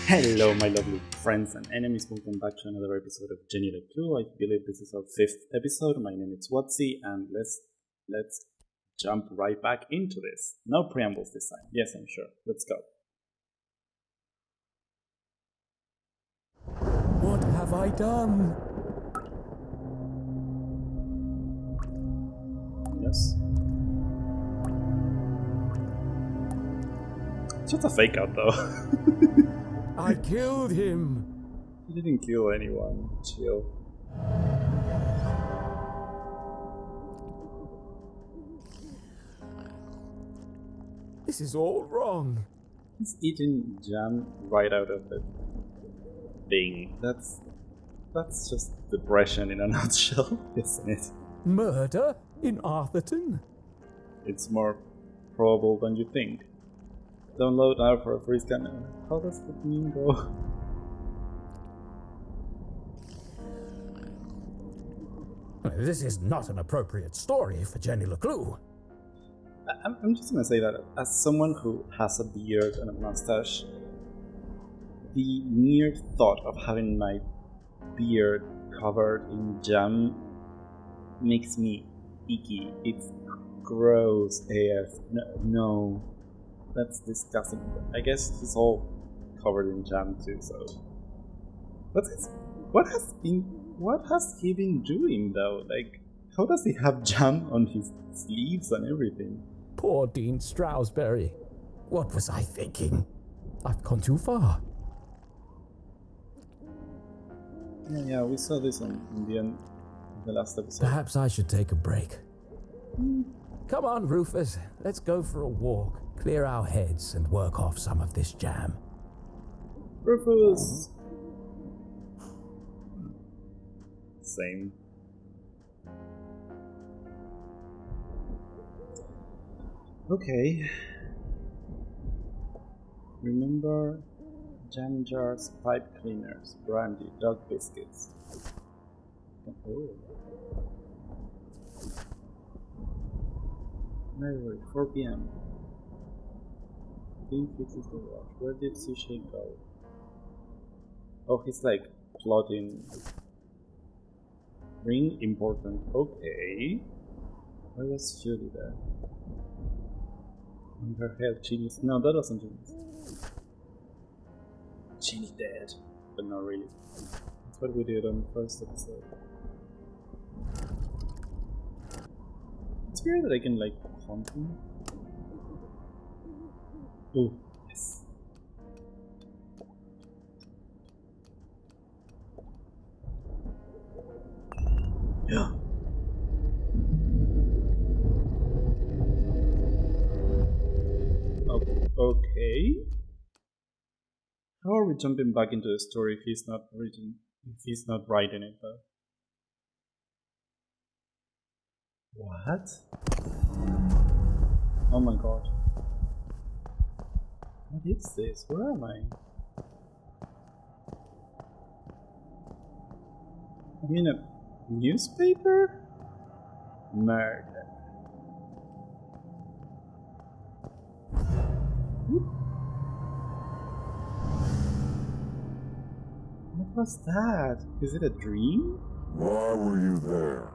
Hello, my lovely friends and enemies. Welcome back to another episode of LeClue. I believe this is our 5th episode. My name is Whatsie, and let's jump right back into this. No preambles this time. Yes, I'm sure. Let's go. What have I done? Yes. It's just a fake out, though. I killed him. He didn't kill anyone. Chill. This is all wrong. He's eating jam right out of the thing. That's just depression in a nutshell, isn't it? Murder in Arthurton? It's more probable than you think. Download now for a free scan. How does that meme go? This is not an appropriate story for Jenny LeClue. I'm just gonna say that as someone who has a beard and a mustache, the mere thought of having my beard covered in jam makes me icky. It's gross AF. No, that's disgusting. I guess he's all covered in jam too, so... What has he been doing though? Like, how does he have jam on his sleeves and everything? Poor Dean Stroudsbury. What was I thinking? I've gone too far. Yeah, we saw this in the end of the last episode. Perhaps I should take a break. Come on, Rufus. Let's go for a walk, clear our heads, and work off some of this jam. Rufus! Same. Okay. Remember jam jars, pipe cleaners, brandy, dog biscuits. Oh. Library, 4 p.m. Dean fixes the watch. Where did Sushi go? Oh, he's like plotting. Ring important. Okay. Why was Judy there? On her head, Ginny's. No, that wasn't Ginny's. Ginny dead. But not really. That's what we did on the first episode. It's weird that I can, like, hunt him. Oh, yes. Yeah. Okay. How are we jumping back into the story if he's not writing it though? What? Oh my god. What is this? Where am I? I mean, a newspaper? Murder. What was that? Is it a dream? Why were you there?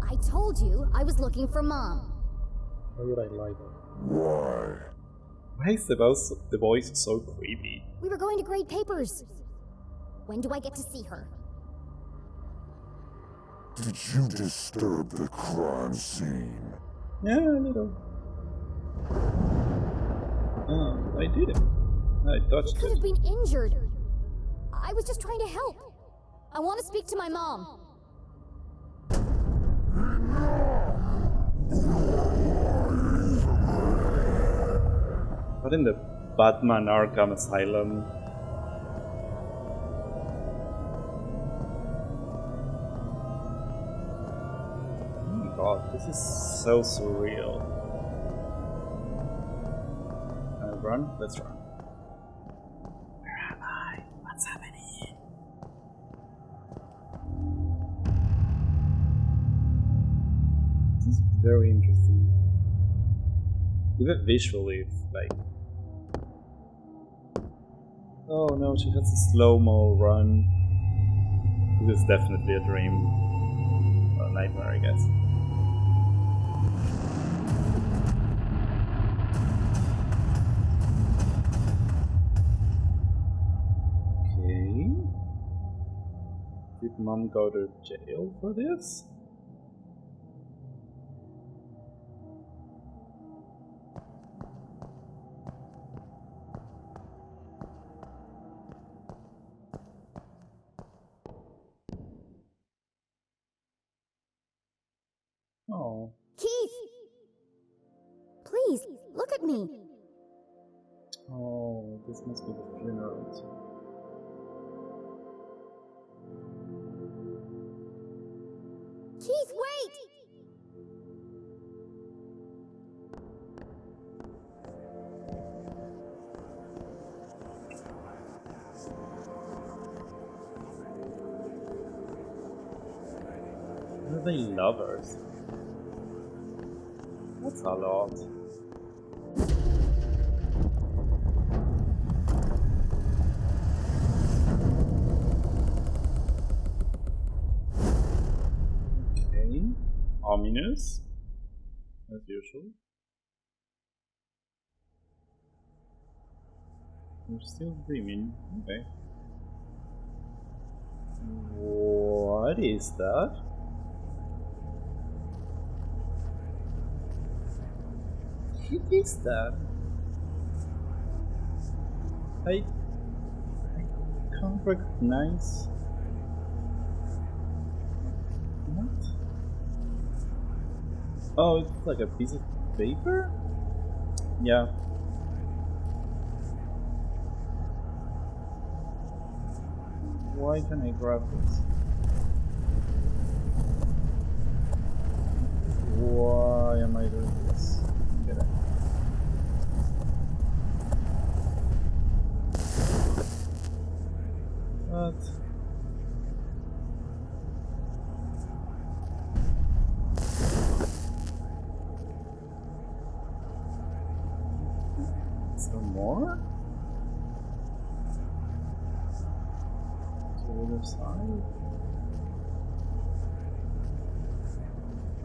I told you I was looking for Mom. Why would I lie though? Why? Why is the voice so creepy? We were going to grade papers. When do I get to see her? Did you disturb the crime scene? Yeah, a little. I didn't. I touched He could it. have been injured. I was just trying to help. I want to speak to my mom. But in the Batman Arkham Asylum. Oh my god, this is so surreal. Run? Let's run. Where am I? What's happening? This is very interesting. Even visually, it's like... Oh no, she has a slow-mo run. This is definitely a dream. Or a nightmare, I guess. Okay. Did Mom go to jail for this? Oh. Keith! Please, look at me. Oh, this must be the funeral. Keith, wait! Are they lovers? That's a lot. Okay. Ominous. As usual. You're still dreaming. Okay. What is that? What is that? I can't recognize. What? Oh, it's like a piece of paper? Yeah. Why can I grab this? Why am I doing this? Get it. What? Some more? To the other side?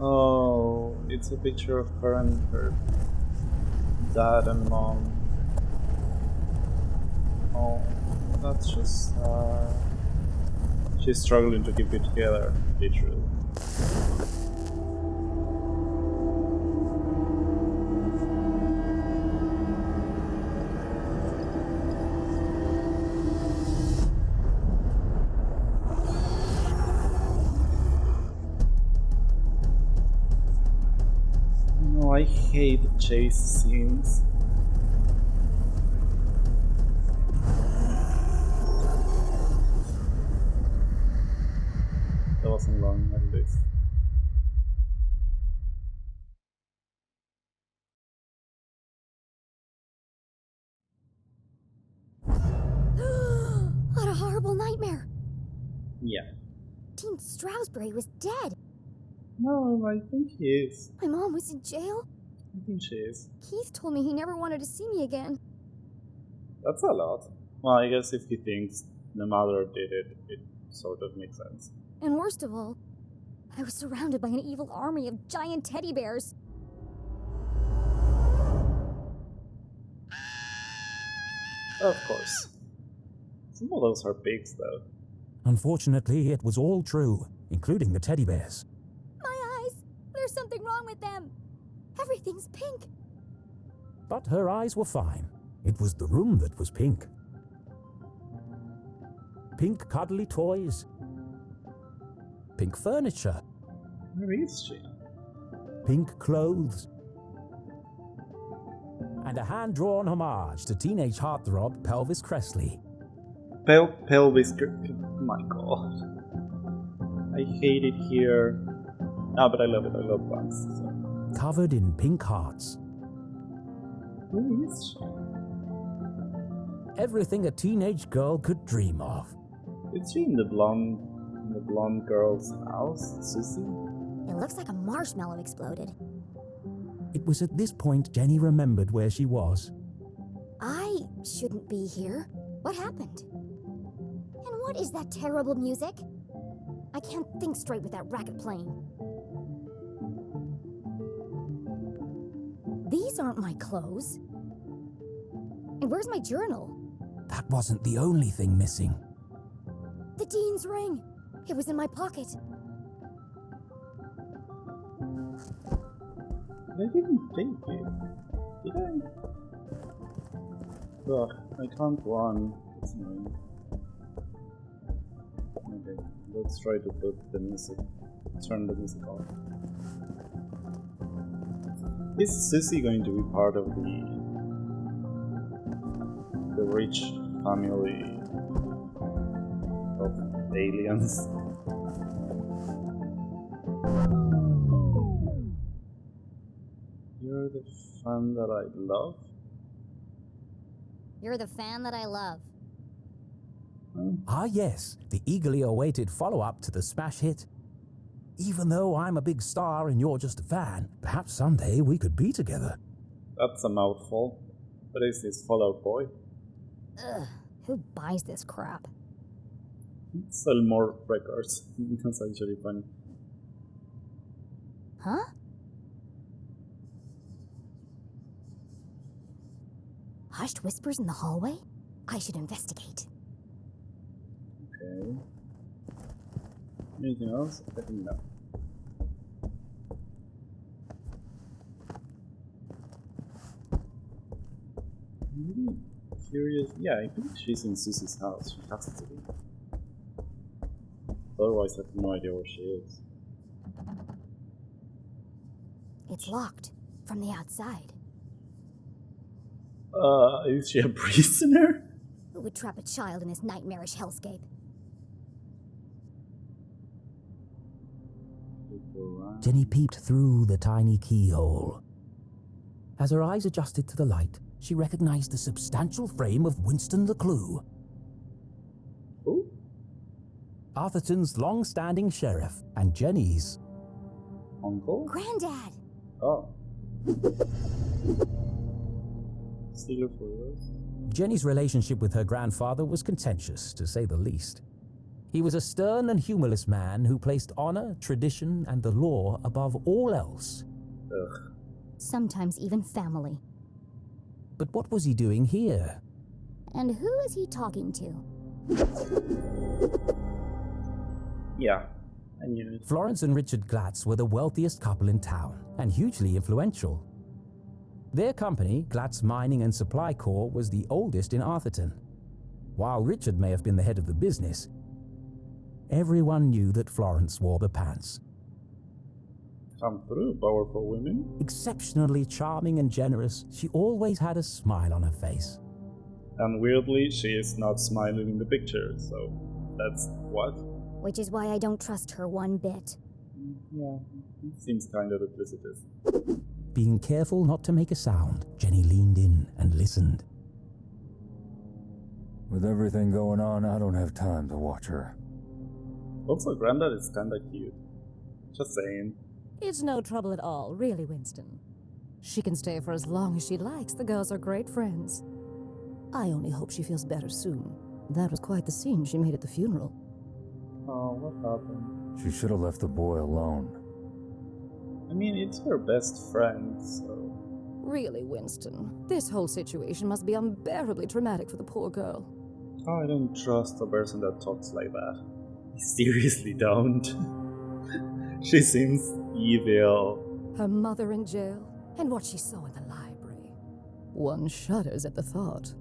Oh, it's a picture of her and her dad and mom. Oh, that's just she's struggling to keep it together, literally. No, I hate chase scenes. That wasn't long, at least. What a horrible nightmare. Yeah. Dean Stroudsbury was dead. No, I think he is. My mom was in jail. I think she is. Keith told me he never wanted to see me again. That's a lot. Well, I guess if he thinks the mother did it, it sort of makes sense. And worst of all, I was surrounded by an evil army of giant teddy bears. Of course. Some of those are pigs, though. Unfortunately, it was all true, including the teddy bears. My eyes! There's something wrong with them. Everything's pink. But her eyes were fine. It was the room that was pink. Pink cuddly toys. Pink furniture. Where is she? Pink clothes. And a hand-drawn homage to teenage heartthrob Pelvis Cressley. Pelvis. My god. I hate it here. Ah, but I love it. I love bugs. So. Covered in pink hearts. Who is she? Everything a teenage girl could dream of. Is she in the blonde girl's house, Susie? It looks like a marshmallow exploded. It was at this point Jenny remembered where she was. I shouldn't be here. What happened? And what is that terrible music? I can't think straight with that racket playing. These aren't my clothes. And where's my journal? That wasn't the only thing missing. The Dean's ring. It was in my pocket. I didn't take it. Did I? Ugh, I can't run. It's annoying. Okay, let's try to put the music. Turn the music off. Is Sissy going to be part of the rich family of aliens? You're the fan that I love? You're the fan that I love. Ah yes, the eagerly awaited follow-up to the smash hit. Even though I'm a big star and you're just a fan, perhaps someday we could be together. That's a mouthful. What is this Fallout Boy? Ugh, who buys this crap? Sell more records. That's actually funny. Huh? Hushed whispers in the hallway? I should investigate. Okay. Anything else? I think no. I'm really curious. Yeah, I think she's in Susie's house. She has to be. Otherwise, I have no idea where she is. It's locked from the outside. Is she a prisoner? Who would trap a child in this nightmarish hellscape? Jenny peeped through the tiny keyhole. As her eyes adjusted to the light, she recognized the substantial frame of Winston LeClue. Who? Arthurton's long-standing sheriff and Jenny's Uncle? Granddad! Oh. Stealer for yours? Jenny's relationship with her grandfather was contentious, to say the least. He was a stern and humorless man who placed honor, tradition, and the law above all else. Ugh. Sometimes even family. But what was he doing here? And who is he talking to? Yeah, I knew it. Florence and Richard Glatz were the wealthiest couple in town, and hugely influential. Their company, Glatz Mining and Supply Corps, was the oldest in Arthurton. While Richard may have been the head of the business, everyone knew that Florence wore the pants. Come through, powerful women. Exceptionally charming and generous, she always had a smile on her face. And weirdly, she is not smiling in the picture, so that's what? Which is why I don't trust her one bit. Yeah, it seems kind of duplicitous. Being careful not to make a sound, Jenny leaned in and listened. With everything going on, I don't have time to watch her. Also, Granddad is kinda cute. Just saying. It's no trouble at all, really, Winston. She can stay for as long as she likes. The girls are great friends. I only hope she feels better soon. That was quite the scene she made at the funeral. Oh, what happened? She should have left the boy alone. I mean, it's her best friend, so... Really, Winston, this whole situation must be unbearably traumatic for the poor girl. Oh, I don't trust a person that talks like that. I seriously don't. She seems evil. Her mother in jail, and what she saw in the library. One shudders at the thought.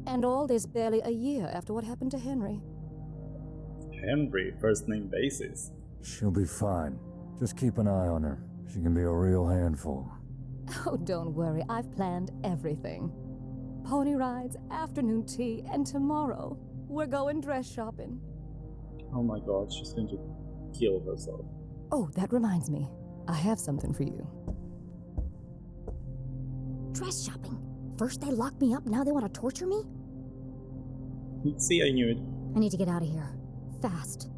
And all this barely a year after what happened to Henry. Henry, first name basis. She'll be fine. Just keep an eye on her. She can be a real handful. Oh, don't worry, I've planned everything. Pony rides, afternoon tea, and tomorrow we're going dress shopping. Oh my god, she's going to kill herself. Oh, that reminds me. I have something for you. Dress shopping. First they locked me up, now they want to torture me? See, I knew it. I need to get out of here. Fast.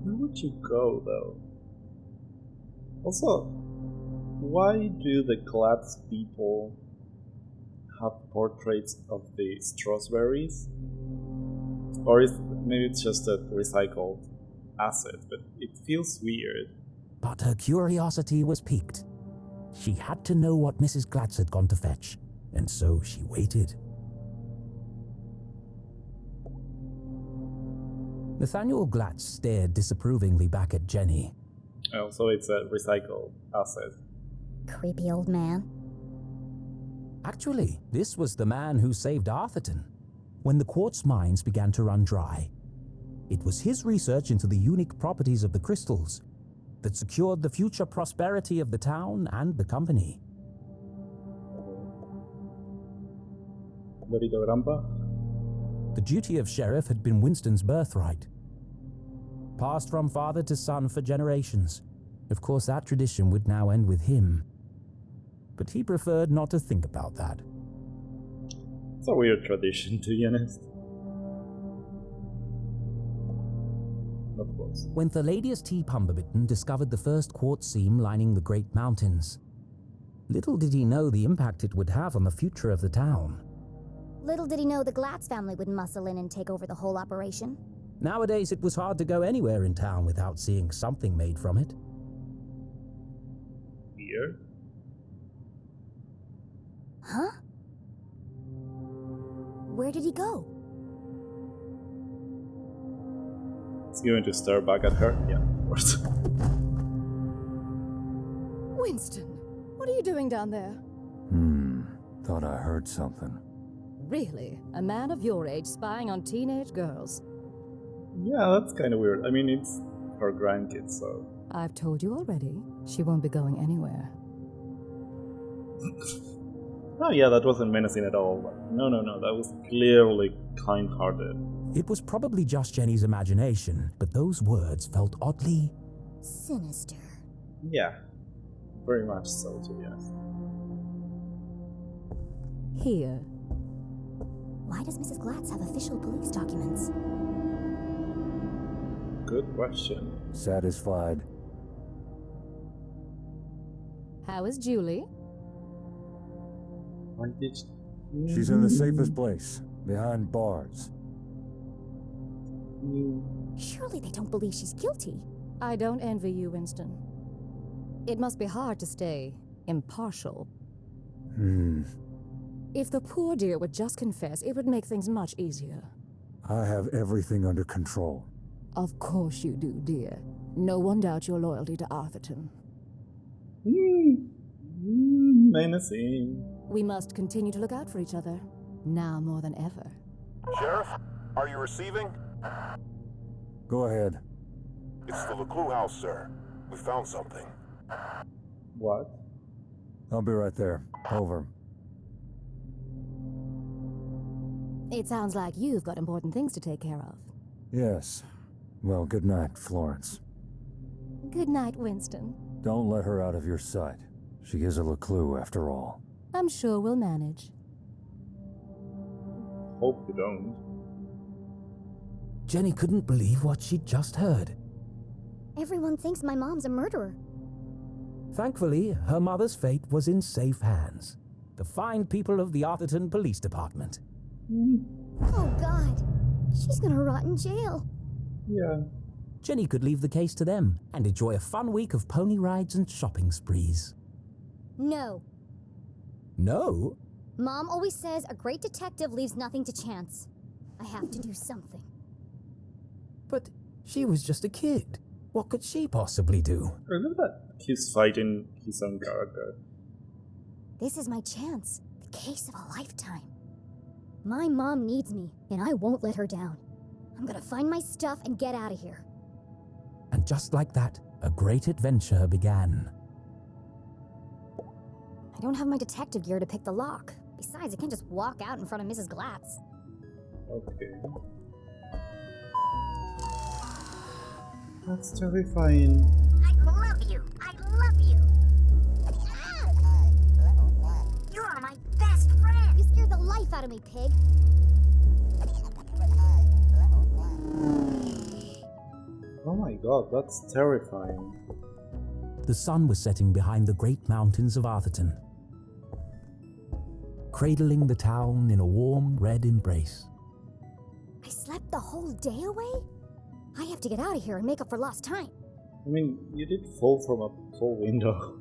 Where would you go, though? Also, Why do the Glad's people have portraits of the strawberries? Or maybe it's just a recycled asset, but it feels weird. But her curiosity was piqued. She had to know what Mrs. Glatz had gone to fetch, and so she waited. Nathaniel Glatz stared disapprovingly back at Jenny. Oh, so it's a recycled asset. Creepy old man. Actually, this was the man who saved Arthurton when the quartz mines began to run dry. It was his research into the unique properties of the crystals that secured the future prosperity of the town and the company. Lorito Grandpa? The duty of sheriff had been Winston's birthright, passed from father to son for generations. Of course, that tradition would now end with him, but he preferred not to think about that. It's a weird tradition, to be honest. Of course. When Thaladius T. Pumberbitten discovered the first quartz seam lining the Great Mountains, little did he know the impact it would have on the future of the town. Little did he know the Glatz family would muscle in and take over the whole operation. Nowadays, it was hard to go anywhere in town without seeing something made from it. Weird. Huh? Where did he go? Is he going to stare back at her? Yeah, of course. Winston, what are you doing down there? Thought I heard something. Really? A man of your age spying on teenage girls? Yeah, that's kind of weird. I mean, it's her grandkids, so... I've told you already, she won't be going anywhere. Oh yeah, that wasn't menacing at all. No, that was clearly kind-hearted. It was probably just Jenny's imagination, but those words felt oddly Sinister. Yeah, very much so, to be honest. Here. Why does Mrs. Glatz have official police documents? Good question. Satisfied? How is Julie? Why did She's in the safest place, behind bars. Surely they don't believe she's guilty. I don't envy you, Winston. It must be hard to stay impartial. If the poor dear would just confess, it would make things much easier. I have everything under control. Of course you do, dear. No one doubts your loyalty to Arthurton. Menacing. We must continue to look out for each other, now more than ever. Sheriff, are you receiving? Go ahead. It's the LeClue house, sir. We found something. What? I'll be right there. Over. It sounds like you've got important things to take care of. Yes. Well, good night, Florence. Good night, Winston. Don't let her out of your sight. She is a LeClue, after all. I'm sure we'll manage. Hope you don't. Jenny couldn't believe what she'd just heard. Everyone thinks my mom's a murderer. Thankfully, her mother's fate was in safe hands. The fine people of the Arthurton Police Department. Oh God, she's gonna rot in jail. Yeah. Jenny could leave the case to them and enjoy a fun week of pony rides and shopping sprees. No. No? Mom always says a great detective leaves nothing to chance. I have to do something. But she was just a kid. What could she possibly do? I love that he's fighting his own character. This is my chance. The case of a lifetime. My mom needs me, and I won't let her down. I'm gonna find my stuff and get out of here. And just like that, a great adventure began. I don't have my detective gear to pick the lock. Besides, I can't just walk out in front of Mrs. Glatz. Okay. That's terrifying. I love you. I love you. You're my best friend. You scared the life out of me, pig. Oh my god, that's terrifying. the sun was setting behind the great mountains of Arthurton, cradling the town in a warm red embrace. I slept the whole day away? I have to get out of here and make up for lost time. I mean, you did fall from a tall window.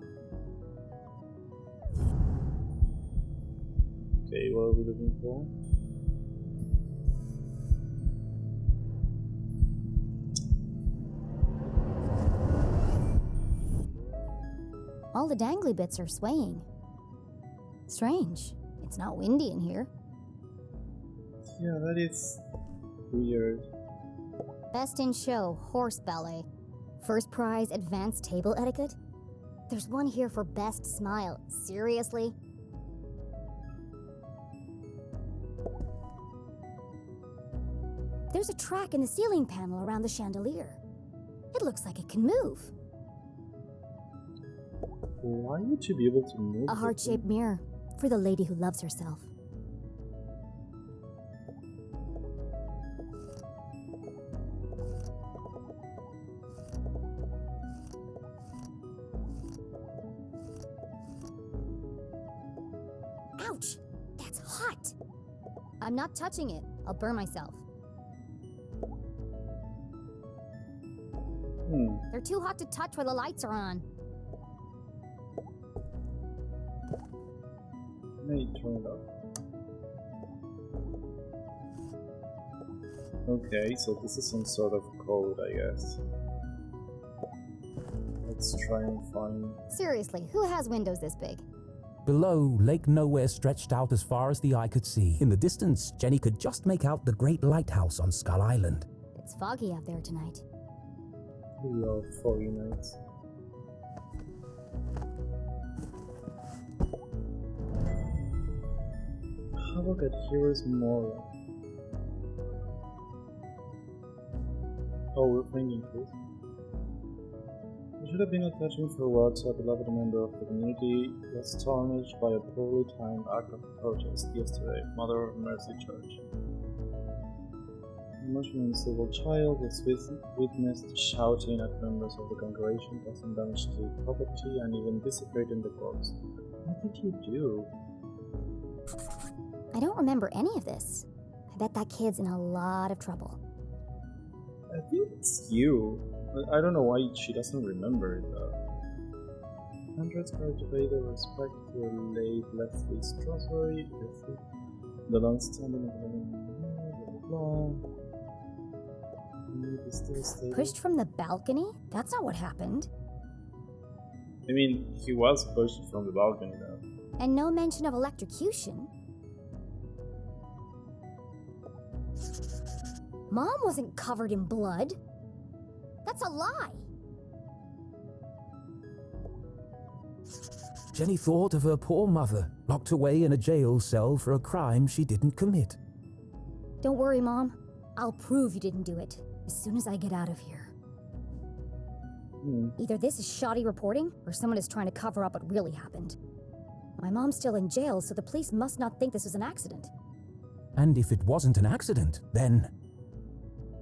Okay, what are we looking for? All the dangly bits are swaying. Strange. It's not windy in here. Yeah, that is weird. Best in show, horse ballet. First prize, advanced table etiquette. There's one here for best smile. Seriously? There's a track in the ceiling panel around the chandelier. It looks like it can move. Why would you be able to move? A heart-shaped mirror for the lady who loves herself. Ouch! That's hot! I'm not touching it. I'll burn myself. They're too hot to touch while the lights are on. Let me turn it off. Okay, so this is some sort of code, I guess. Let's try and find... Seriously, who has windows this big? Below, Lake Nowhere stretched out as far as the eye could see. In the distance, Jenny could just make out the great lighthouse on Skull Island. It's foggy out there tonight. I love foggy nights. How about that? Here is more. Oh, we're finding this. We should have been attaching for what a beloved member of the community was tarnished by a poorly timed act of protest yesterday. Mother of Mercy Church. An emotionally unstable child was witnessed shouting at members of the congregation, causing damage to property and even desecrating the corpse. What did you do? I don't remember any of this. I bet that kid's in a lot of trouble. I think it's you. I don't know why she doesn't remember it though. Hundreds are to pay their respect to the late Leslie Strasberry, the long-standing Pushed from the balcony? That's not what happened. I mean, he was pushed from the balcony though. And no mention of electrocution. Mom wasn't covered in blood. That's a lie. Jenny thought of her poor mother, locked away in a jail cell for a crime she didn't commit. Don't worry, Mom. I'll prove you didn't do it as soon as I get out of here. Either this is shoddy reporting, or someone is trying to cover up what really happened. My mom's still in jail, so the police must not think this was an accident. And if it wasn't an accident, then...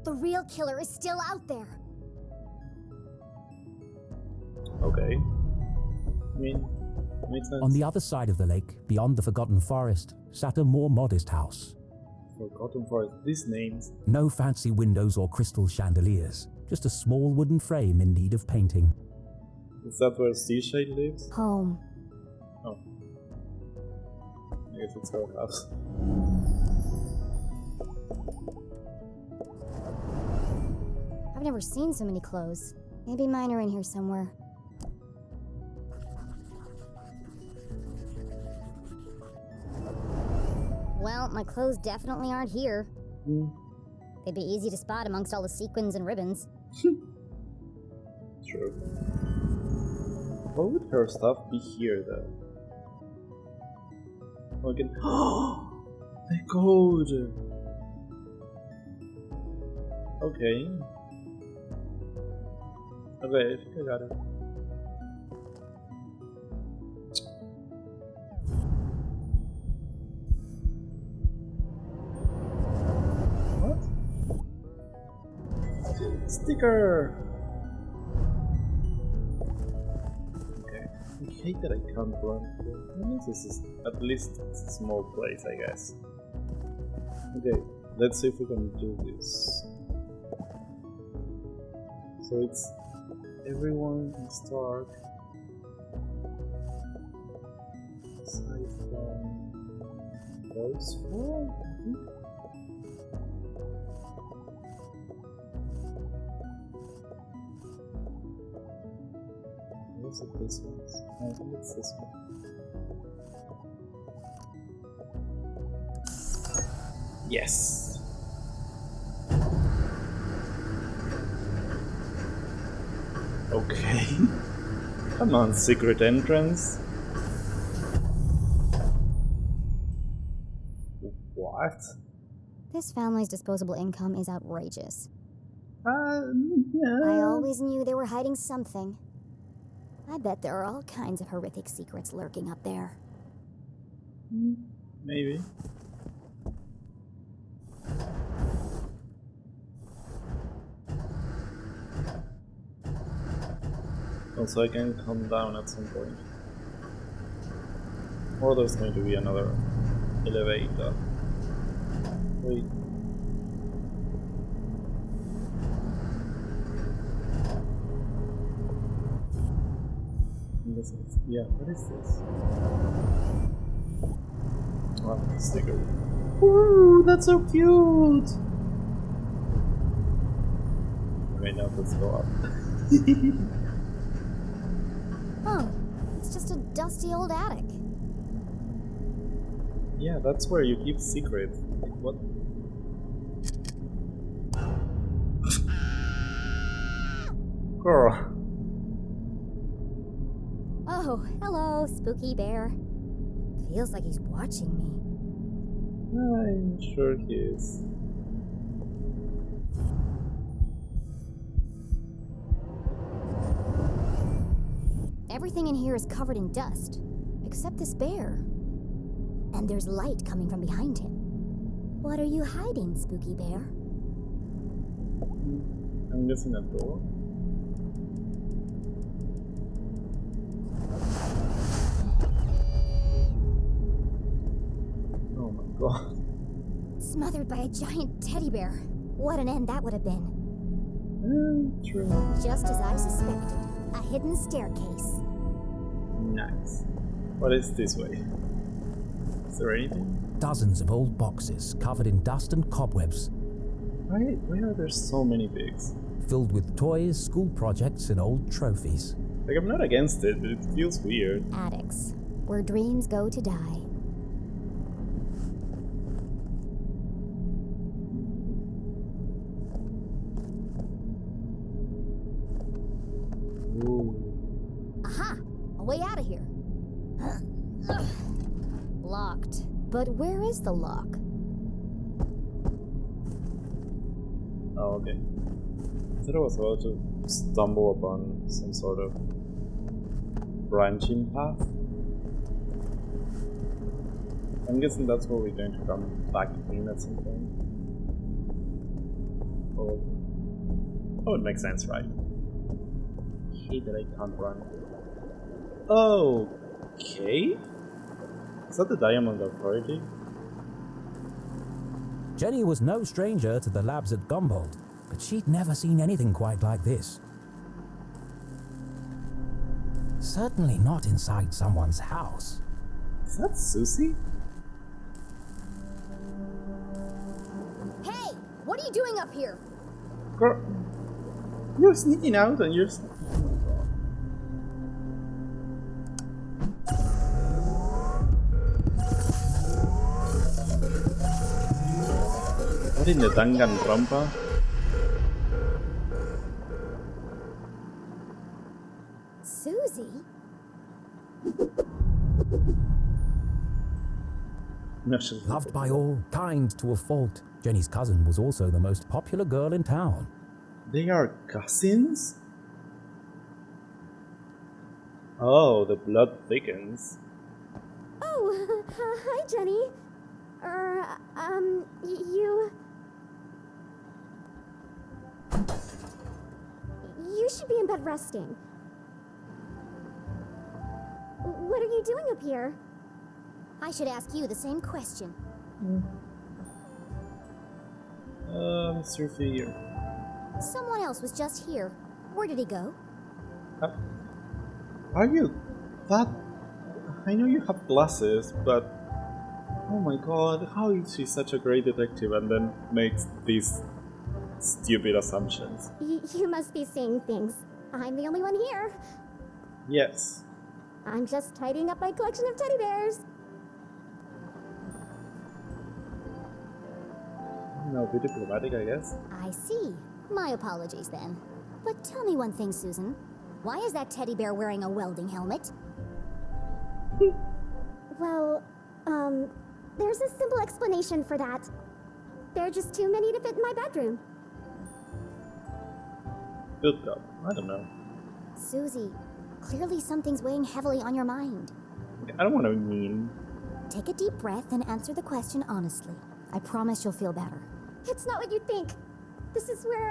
The real killer is still out there. Okay. I mean, makes sense. On the other side of the lake, beyond the Forgotten Forest, sat a more modest house. Forgotten Forest. These names. No fancy windows or crystal chandeliers, just a small wooden frame in need of painting. Is that where Seashade lives? Home. Oh. I guess it's her house. I've never seen so many clothes. Maybe mine are in here somewhere. Well, my clothes definitely aren't here. They'd be easy to spot amongst all the sequins and ribbons. True. What would her stuff be here, though? Oh, again. The code! Okay. Okay, I think I got it. What? Sticker! I hate that I can't run here. At least it's a small place, I guess. Okay, let's see if we can do this. So it's everyone is dark. Aside from those four, I think. Was it this one? I think it's this one. Yes! Okay. Come on, secret entrance. What? This family's disposable income is outrageous. Yeah. I always knew they were hiding something. I bet there are all kinds of horrific secrets lurking up there. Maybe. Also, I can come down at some point. Or there's going to be another elevator. Wait. Yeah, what is this? Oh, sticker. Ooh, that's so cute! Okay, now let's go up. Oh, it's just a dusty old attic. Yeah, that's where you keep secrets. Like, what? Girl. Oh, hello, spooky bear. Feels like he's watching me. I'm sure he is. Everything in here is covered in dust, except this bear. And there's light coming from behind him. What are you hiding, spooky bear? I'm guessing a door. Oh my god. Smothered by a giant teddy bear. What an end that would have been. True. Just as I suspected. A hidden staircase. Nice. What is this way? Is there anything? Dozens of old boxes covered in dust and cobwebs, Why are there so many pigs? filled with toys, school projects, and old trophies. Like, I'm not against it, but it feels weird. Attics. Where dreams go to die. Ooh. Aha! A way out of here. Locked. But where is the lock? Oh, okay. I thought I was about to stumble upon some sort of branching path. I'm guessing that's where we're going to come back in at some point. Oh, it makes sense, right? I hate that I can't run. Okay. Is that the Diamond Authority? Jenny was no stranger to the labs at Gumboldt, but she'd never seen anything quite like this. Certainly not inside someone's house. Is that Susie? Hey! What are you doing up here? Girl, you're sneaking out and you're... What in the Danganronpa? Susie? No, she's Loved by all, kind to a fault, Jenny's cousin was also the most popular girl in town. They are cousins? Oh, the blood thickens. Oh, hi, Jenny. You should be in bed resting. What are you doing up here? I should ask you the same question. Mr. Fear. Someone else was just here. Where did he go? Are you that? I know you have glasses, but oh my god, how is she such a great detective and then makes these stupid assumptions? You must be seeing things. I'm the only one here. Yes. I'm just tidying up my collection of teddy bears. No, be diplomatic, I guess. I see. My apologies then. But tell me one thing, Susan. Why is that teddy bear wearing a welding helmet? Well, there's a simple explanation for that. There are just too many to fit in my bedroom. Good job. I don't know. Susie, clearly something's weighing heavily on your mind. I don't want to be mean. Take a deep breath and answer the question honestly. I promise you'll feel better. It's not what you think. This is where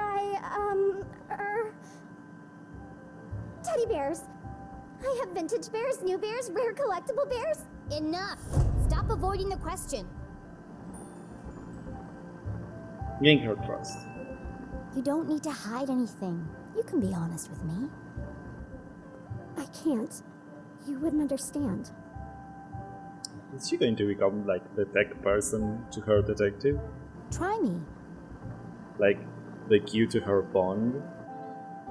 teddy bears. I have vintage bears, new bears, rare collectible bears. Enough! Stop avoiding the question. Gain her trust. You don't need to hide anything. You can be honest with me. I can't. You wouldn't understand. Is she going to become like the tech person to her detective? Try me. Like the key to her bond?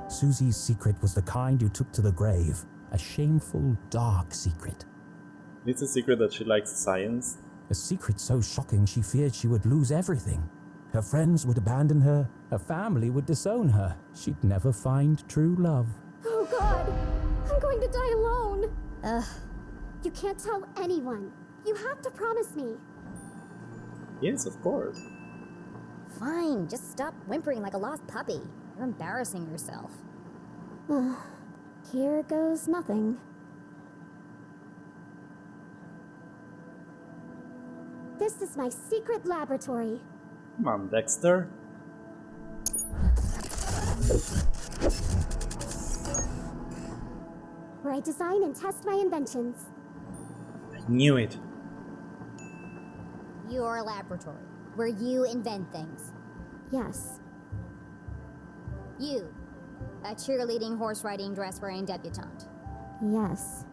Susie's secret was the kind you took to the grave. A shameful, dark secret. It's a secret that she likes science. A secret so shocking she feared she would lose everything. Her friends would abandon her. Her family would disown her. She'd never find true love. Oh God! I'm going to die alone! You can't tell anyone. You have to promise me. Yes, of course. Fine, just stop whimpering like a lost puppy. You're embarrassing yourself. Here goes nothing. This is my secret laboratory. Come on, Dexter. Where I design and test my inventions. I knew it. Your laboratory, where you invent things. Yes. You, a cheerleading, horse-riding, dress-wearing debutante. Yes.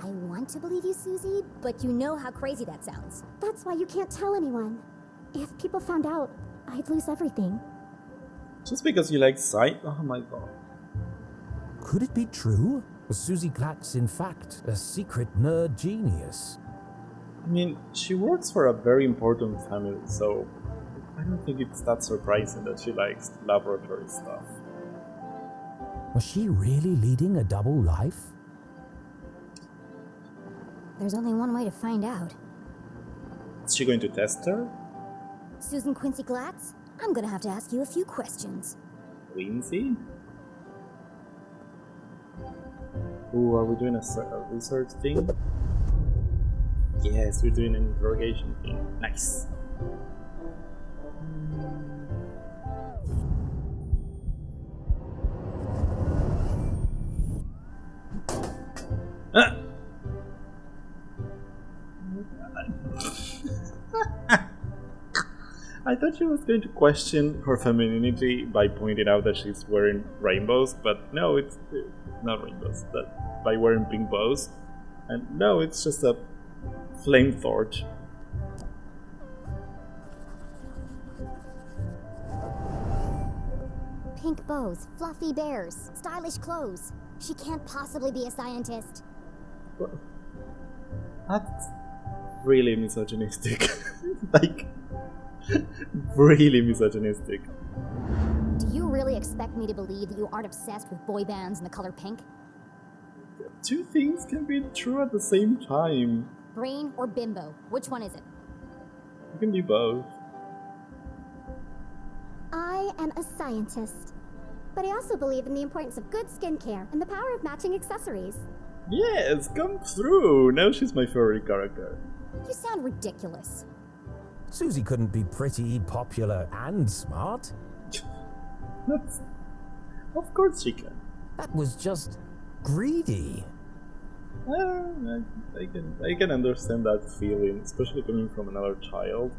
I want to believe you, Susie, but you know how crazy that sounds. That's why you can't tell anyone. If people found out, I'd lose everything. Just because you like science? Oh my god. Could it be true? Was Susie Glatz in fact a secret nerd genius? I mean, she works for a very important family, so I don't think it's that surprising that she likes laboratory stuff. Was she really leading a double life? There's only one way to find out. Is she going to test her? Susan Quincy Glatz, I'm gonna have to ask you a few questions. Quincy? Ooh, are we doing a research thing? Yes, we're doing an interrogation thing. Nice. Ah! I thought she was going to question her femininity by pointing out that she's wearing rainbows, but no, it's not rainbows, but by wearing pink bows. And no, it's just a flame torch. Pink bows, fluffy bears, stylish clothes. She can't possibly be a scientist. That's really misogynistic. Like, really misogynistic. Do you really expect me to believe that you aren't obsessed with boy bands and the color pink? Two things can be true at the same time. Brain or bimbo? Which one is it? You can be both. I am a scientist, but I also believe in the importance of good skincare and the power of matching accessories. Yes, come through. Now she's my favorite character. You sound ridiculous. Susie couldn't be pretty, popular, and smart. That's... Of course she can. That was just greedy. I can understand that feeling, especially coming from another child.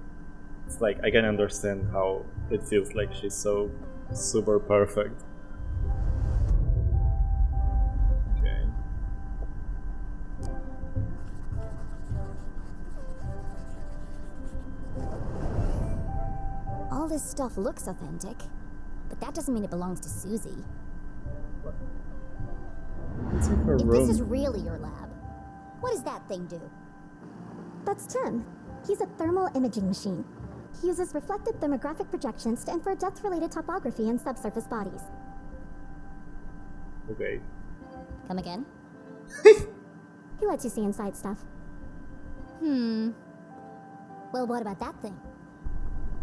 It's like I can understand how it feels like she's so super perfect. Okay. All this stuff looks authentic, but that doesn't mean it belongs to Susie. It's in her If room. this is really your lab, what does that thing do? That's Tim. He's a thermal imaging machine. He uses reflected thermographic projections to infer depth-related topography in subsurface bodies. Okay. Come again? He lets you see inside stuff. Well, what about that thing?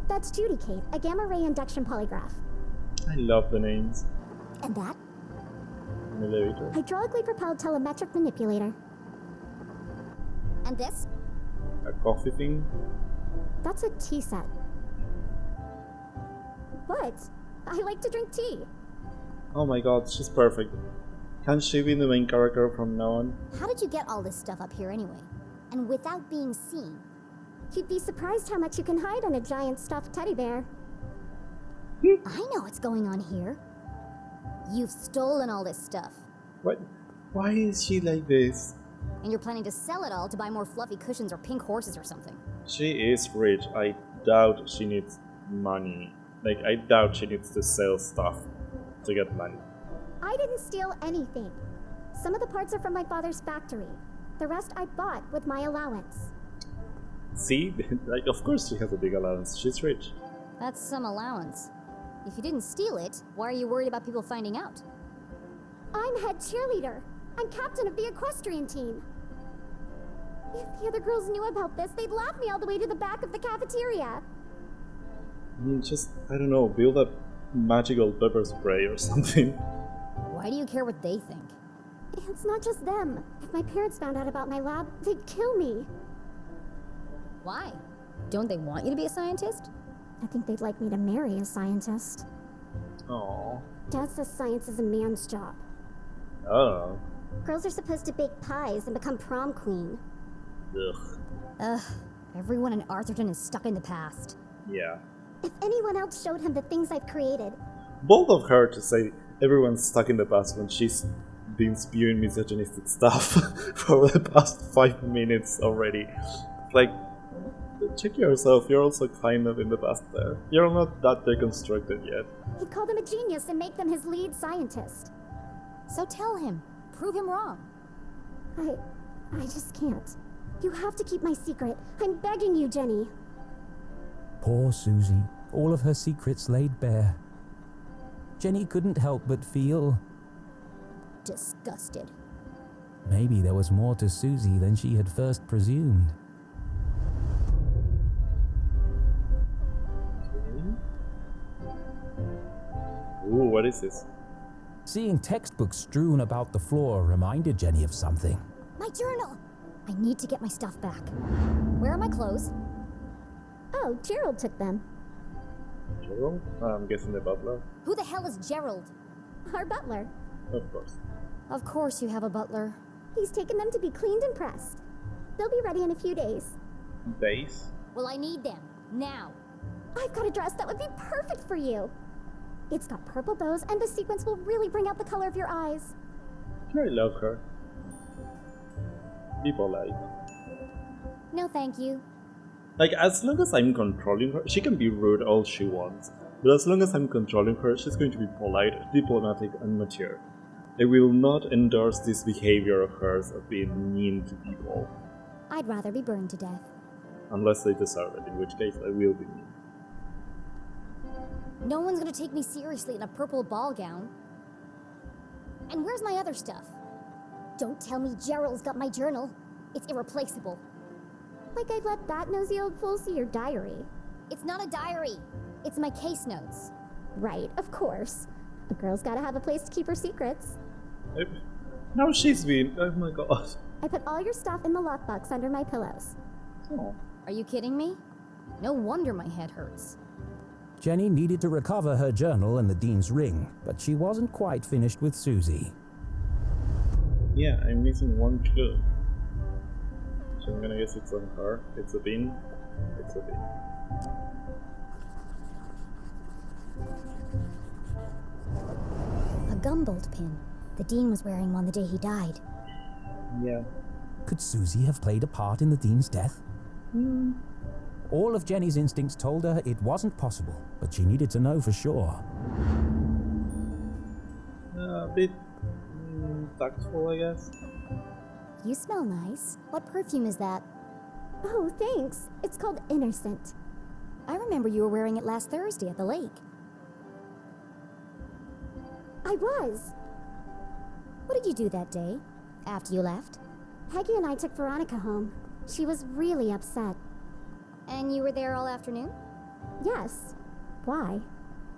That's Judy Kate, a gamma-ray induction polygraph. I love the names. And that? An elevator. Hydraulically propelled telemetric manipulator. And this? A coffee thing. That's a tea set. What? I like to drink tea. Oh my god, she's perfect. Can she be the main character from now on? How did you get all this stuff up here anyway? And without being seen? You'd be surprised how much you can hide on a giant stuffed teddy bear. I know what's going on here. You've stolen all this stuff. What? Why is she like this? And you're planning to sell it all to buy more fluffy cushions or pink horses or something. She is rich. I doubt she needs money. Like, I doubt she needs to sell stuff to get money. I didn't steal anything. Some of the parts are from my father's factory. The rest I bought with my allowance. See? Like, of course she has a big allowance. She's rich. That's some allowance. If you didn't steal it, why are you worried about people finding out? I'm head cheerleader. I'm captain of the equestrian team. If the other girls knew about this, they'd laugh me all the way to the back of the cafeteria. I mean, just, I don't know, build a magical pepper spray or something. Why do you care what they think? It's not just them. If my parents found out about my lab, they'd kill me. Why? Don't they want you to be a scientist? I think they'd like me to marry a scientist. Aww. Dad says science is a man's job. Oh. Girls are supposed to bake pies and become prom queen. Ugh. Ugh, everyone in Arthurton is stuck in the past. Yeah. If anyone else showed him the things I've created, Bold of her to say everyone's stuck in the past when she's been spewing misogynistic stuff for the past 5 minutes already. Like, check yourself, you're also kind of in the past there. You're not that deconstructed yet. he'd call them a genius and make them his lead scientist. So tell him. Prove him wrong. I just can't. You have to keep my secret. I'm begging you, Jenny. Poor Susie, all of her secrets laid bare. Jenny couldn't help but feel Disgusted. maybe there was more to Susie than she had first presumed. Ooh, what is this? Seeing textbooks strewn about the floor reminded Jenny of something. My journal! I need to get my stuff back. Where are my clothes? Oh, Gerald took them. Gerald? I'm guessing the butler. Who the hell is Gerald? Our butler. Of course. Of course you have a butler. He's taken them to be cleaned and pressed. They'll be ready in a few days. Base? Well, I need them. Now. I've got a dress that would be perfect for you. It's got purple bows, and the sequins will really bring out the color of your eyes. I love her. Be polite. No, thank you. Like, as long as I'm controlling her, she can be rude all she wants. But as long as I'm controlling her, she's going to be polite, diplomatic, and mature. I will not endorse this behavior of hers of being mean to people. I'd rather be burned to death. Unless they deserve it, in which case I will be mean. No one's gonna take me seriously in a purple ball gown. And where's my other stuff? Don't tell me Gerald's got my journal. It's irreplaceable. Like I'd let that nosy old fool see your diary. It's not a diary. It's my case notes. Right, of course. A girl's gotta have a place to keep her secrets. Now she's been. Oh my god. I put all your stuff in the lockbox under my pillows. Oh. Are you kidding me? No wonder my head hurts. Jenny needed to recover her journal and the Dean's ring, but she wasn't quite finished with Susie. Yeah, I'm missing one clue. So I'm gonna guess it's on her. It's a bin. It's a bin. A gumbolt pin. The Dean was wearing one the day he died. Yeah. Could Susie have played a part in the Dean's death? All of Jenny's instincts told her it wasn't possible, but she needed to know for sure. A bit tactful, I guess. You smell nice. What perfume is that? Oh, thanks. It's called Innocent. I remember you were wearing it last Thursday at the lake. I was. What did you do that day, after you left? Peggy and I took Veronica home. She was really upset. And you were there all afternoon? Yes. Why?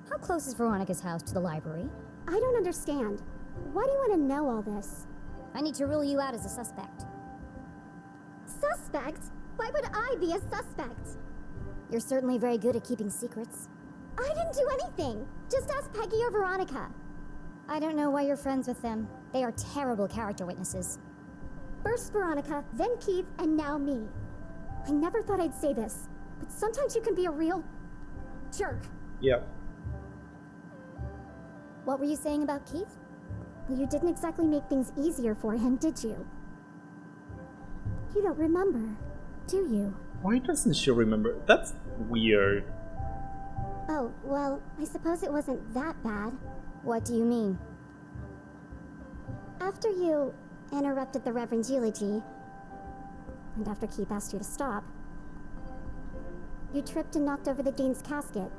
How close is Veronica's house to the library? I don't understand. Why do you want to know all this? I need to rule you out as a suspect. Suspect? Why would I be a suspect? You're certainly very good at keeping secrets. I didn't do anything. Just ask Peggy or Veronica. I don't know why you're friends with them. They are terrible character witnesses. First Veronica, then Keith, and now me. I never thought I'd say this, but sometimes you can be a real jerk. Yeah. What were you saying about Keith? Well, you didn't exactly make things easier for him, did you? You don't remember, do you? Why doesn't she remember? That's weird. Oh, well, I suppose it wasn't that bad. What do you mean? After you interrupted the Reverend's eulogy, and after Keith asked you to stop, you tripped and knocked over the Dean's casket,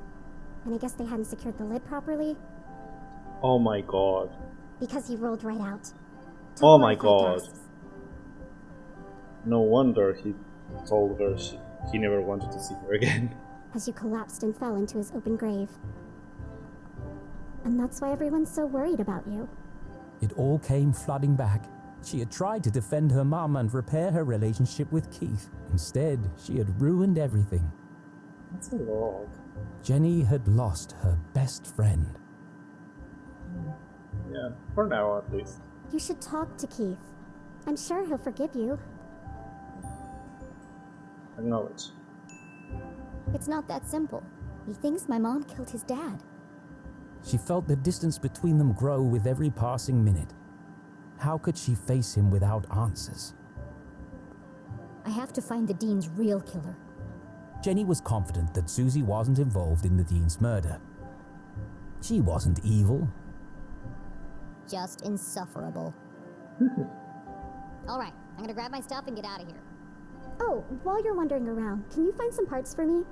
and I guess they hadn't secured the lid properly. Oh my god. Because he rolled right out. Oh my god. Gasps. No wonder he told her he never wanted to see her again. As you collapsed and fell into his open grave. And that's why everyone's so worried about you. It all came flooding back. She had tried to defend her mum and repair her relationship with Keith. Instead, she had ruined everything. That's a lot. Jenny had lost her best friend. Yeah, for now at least. You should talk to Keith. I'm sure he'll forgive you. Acknowledge. It's not that simple. He thinks my mom killed his dad. She felt the distance between them grow with every passing minute. How could she face him without answers? I have to find the Dean's real killer. Jenny was confident that Susie wasn't involved in the Dean's murder. She wasn't evil. Just insufferable. All right, I'm gonna grab my stuff and get out of here. Oh, while you're wandering around, can you find some parts for me?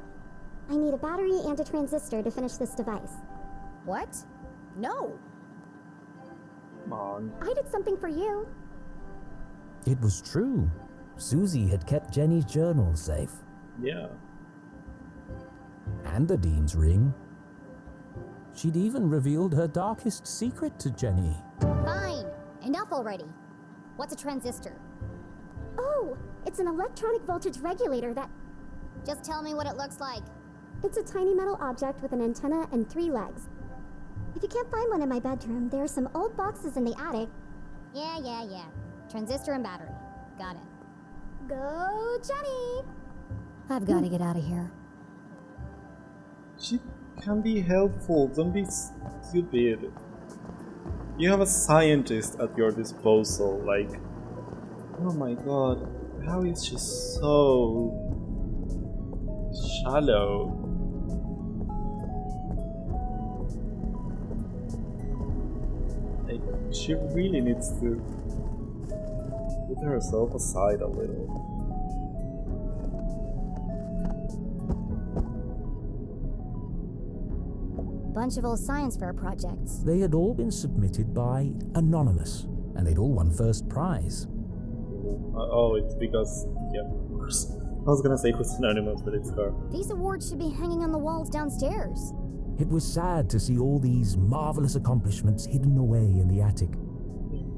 I need a battery and a transistor to finish this device. What? No. Come on. I did something for you. It was true. Susie had kept Jenny's journal safe. Yeah. And the Dean's ring. She'd even revealed her darkest secret to Jenny. Fine. Enough already. What's a transistor? Oh, it's an electronic voltage regulator that... Just tell me what it looks like. It's a tiny metal object with an antenna and 3 legs. If you can't find one in my bedroom, there are some old boxes in the attic. Yeah. Transistor and battery. Got it. Go, Jenny! I've got to get out of here. She can be helpful. Don't be stupid. You have a scientist at your disposal. Like, oh my god, how is she so shallow? Like, she really needs to put herself aside a little. Bunch of old science fair projects. They had all been submitted by Anonymous, and they'd all won first prize. Oh, it's because, yeah, of course. I was gonna say who's anonymous, but it's her. These awards should be hanging on the walls downstairs. It was sad to see all these marvelous accomplishments hidden away in the attic.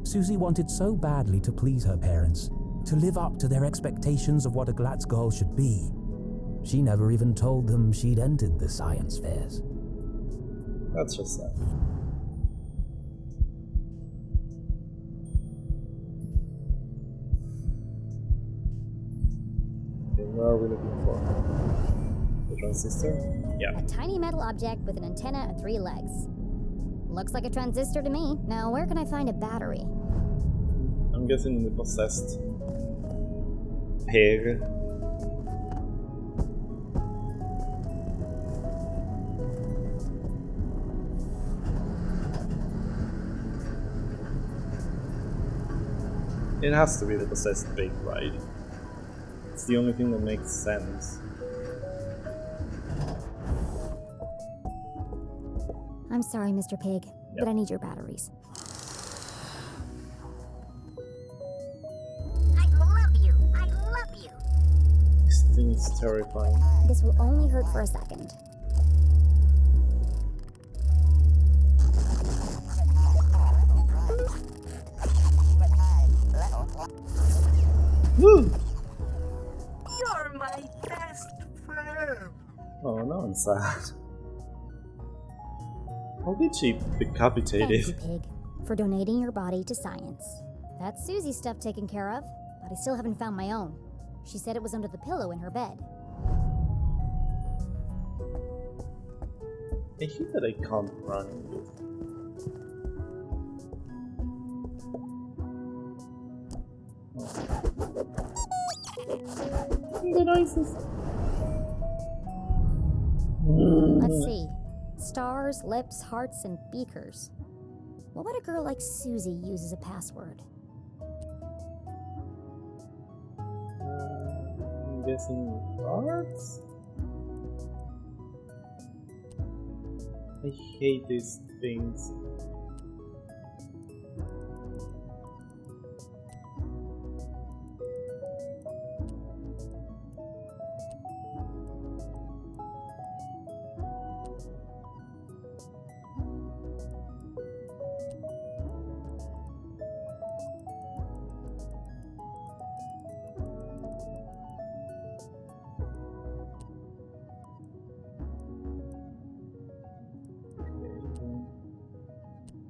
Susie wanted so badly to please her parents, to live up to their expectations of what a Glatz girl should be. She never even told them she'd entered the science fairs. That's just sad. What are we looking for? The transistor? Yeah. A tiny metal object with an antenna and 3 legs. Looks like a transistor to me. Now, where can I find a battery? I'm guessing the possessed pig. It has to be the possessed pig, right? It's the only thing that makes sense. I'm sorry, Mr. Pig, but I need your batteries. I love you! I love you! This thing is terrifying. This will only hurt for a second. Woo! You're my best friend. Oh, no, I'm sad. How did she decapitate Thank you, it? Pig, for donating your body to science. That's Susie's stuff taken care of, but I still haven't found my own. She said it was under the pillow in her bed. I hate that I can't run it. The noises. Let's see. Stars, lips, hearts, and beakers. What would a girl like Susie use as a password? I'm guessing hearts? I hate these things.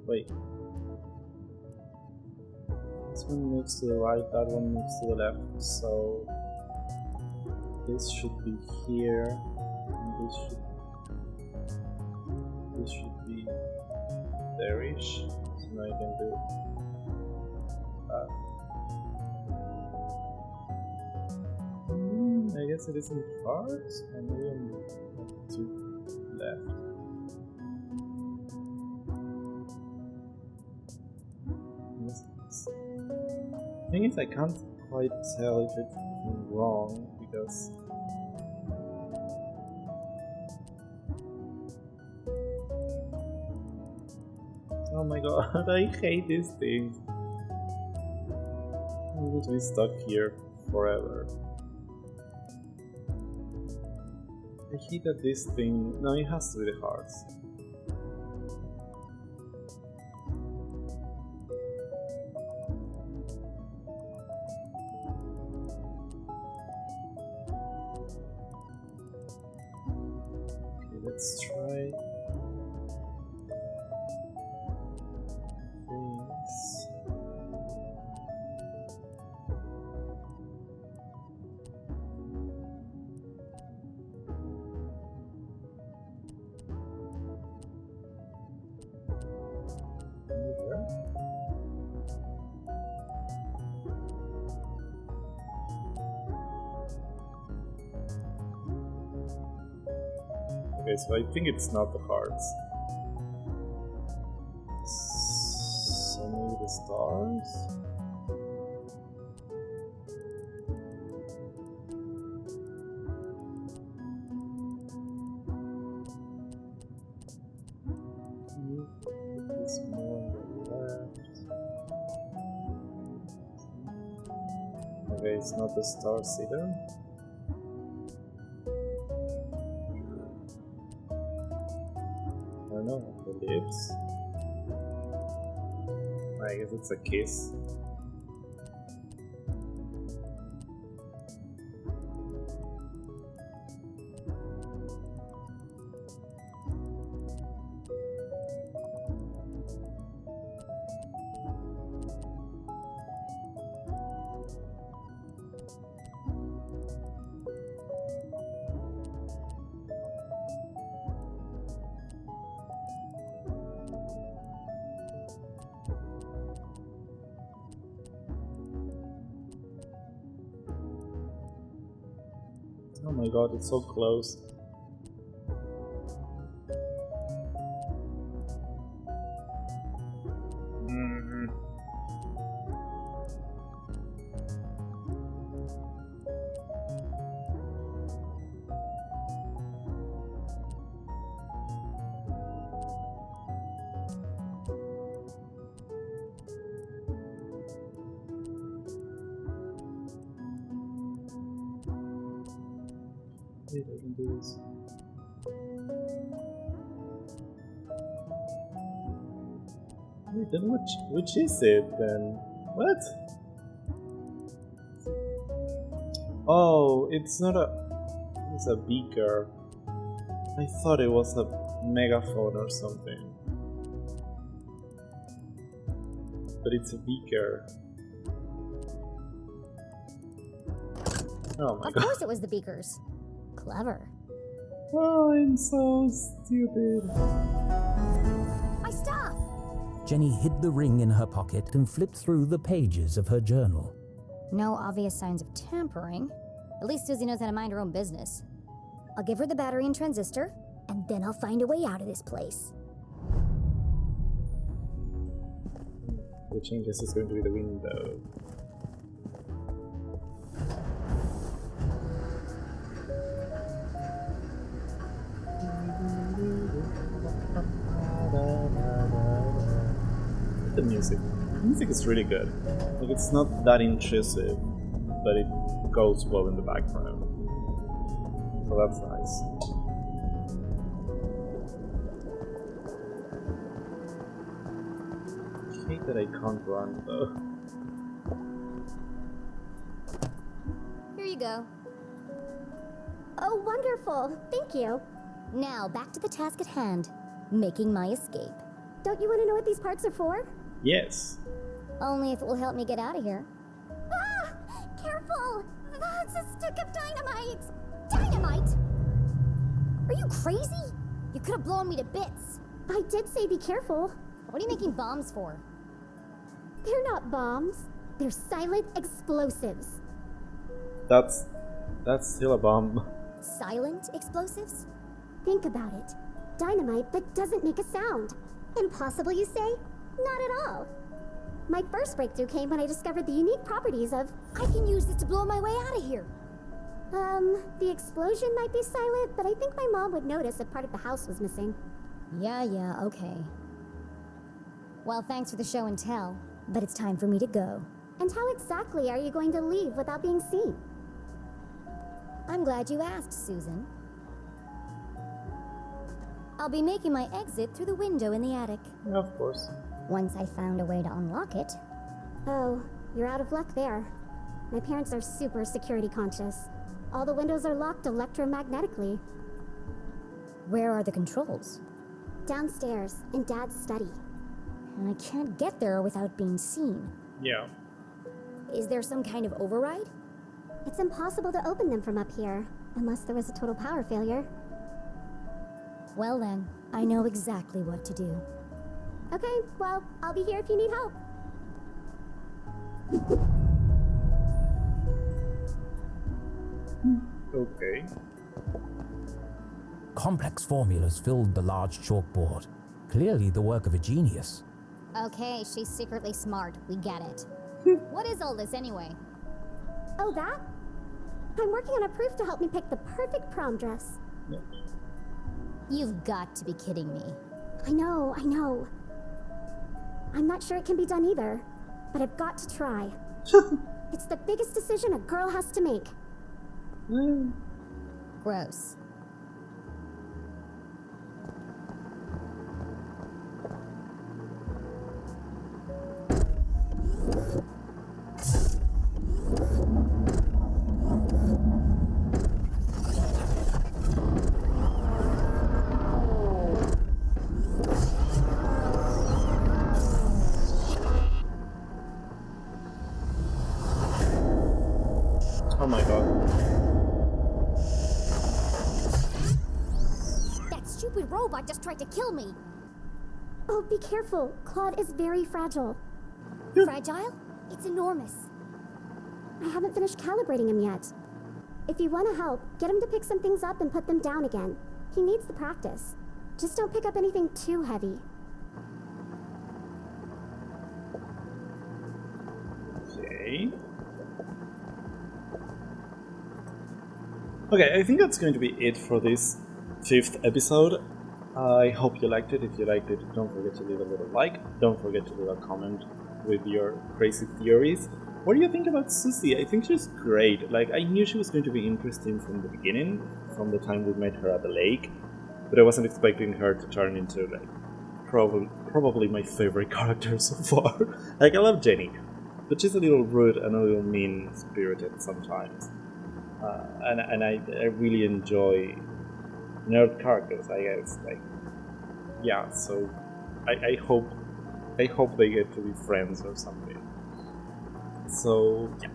Wait. This one moves to the right, that one moves to the left, so this should be here, and this should be there-ish, so now I can do that. I guess it isn't hard, and maybe I'm to left. The thing is, I can't quite tell if it's wrong because oh my god, I hate these things. I'm going to be stuck here forever. I hate that this thing. No, it has to be the hearts. Let's try this. Okay, so I think it's not the hearts. So maybe the stars? Put this more on the left. Okay, it's not the stars either. I don't know, the lips. I guess it's a kiss. Oh my god, it's so close. Wait, I can do this. Wait, then which is it then? What? Oh, it's not a... It's a beaker. I thought it was a megaphone or something. But it's a beaker. Oh my god. Of course it was the beakers. Clever. Oh, I'm so stupid. My stuff! Jenny hid the ring in her pocket and flipped through the pages of her journal. No obvious signs of tampering. At least Susie knows how to mind her own business. I'll give her the battery and transistor, and then I'll find a way out of this place. The changes is going to be the window. The music. The music is really good. Like, it's not that intrusive, but it goes well in the background. So that's nice. I hate that I can't run though. Here you go. Oh, wonderful. Thank you. Now, back to the task at hand. Making my escape. Don't you want to know what these parts are for? Yes. Only if it will help me get out of here. Ah! Careful! That's a stick of dynamite! Dynamite? Are you crazy? You could have blown me to bits. I did say be careful. What are you making bombs for? They're not bombs. They're silent explosives. That's still a bomb. Silent explosives? Think about it. Dynamite that doesn't make a sound. Impossible, you say? Not at all. My first breakthrough came when I discovered the unique properties of... I can use this to blow my way out of here. The explosion might be silent, but I think my mom would notice if part of the house was missing. Yeah, okay. Well, thanks for the show and tell, but it's time for me to go. And how exactly are you going to leave without being seen? I'm glad you asked, Susan. I'll be making my exit through the window in the attic. Yeah, of course. Once I found a way to unlock it. Oh, you're out of luck there. My parents are super security conscious. All the windows are locked electromagnetically. Where are the controls? Downstairs, in Dad's study. And I can't get there without being seen. Yeah. Is there some kind of override? It's impossible to open them from up here, unless there was a total power failure. Well then, I know exactly what to do. Okay, well, I'll be here if you need help. Okay. Complex formulas filled the large chalkboard, clearly the work of a genius. Okay, she's secretly smart. We get it. What is all this anyway? Oh, that? I'm working on a proof to help me pick the perfect prom dress. Yeah. You've got to be kidding me. I know. I'm not sure it can be done either, but I've got to try. It's the biggest decision a girl has to make. Gross. Oh my god. That stupid robot just tried to kill me. Oh, be careful. Claude is very fragile. Fragile? It's enormous. I haven't finished calibrating him yet. If you want to help, get him to pick some things up and put them down again. He needs the practice. Just don't pick up anything too heavy. Okay. Okay, I think that's going to be it for this 5th episode. I hope you liked it. If you liked it, don't forget to leave a little like. Don't forget to leave a comment with your crazy theories. What do you think about Susie? I think she's great. Like, I knew she was going to be interesting from the beginning, from the time we met her at the lake, but I wasn't expecting her to turn into, like, probably my favorite character so far. Like, I love Jenny, but she's a little rude and a little mean-spirited sometimes. And I really enjoy nerd characters, I guess. Like, yeah, so I hope they get to be friends or something. So yeah,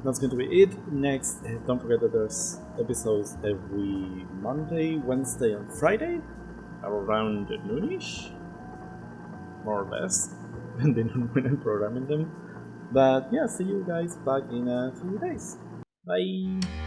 that's going to be it. Next, don't forget that there's episodes every Monday, Wednesday, and Friday around noonish, more or less, depending on when I'm programming them. But yeah, see you guys back in a few days. Bye.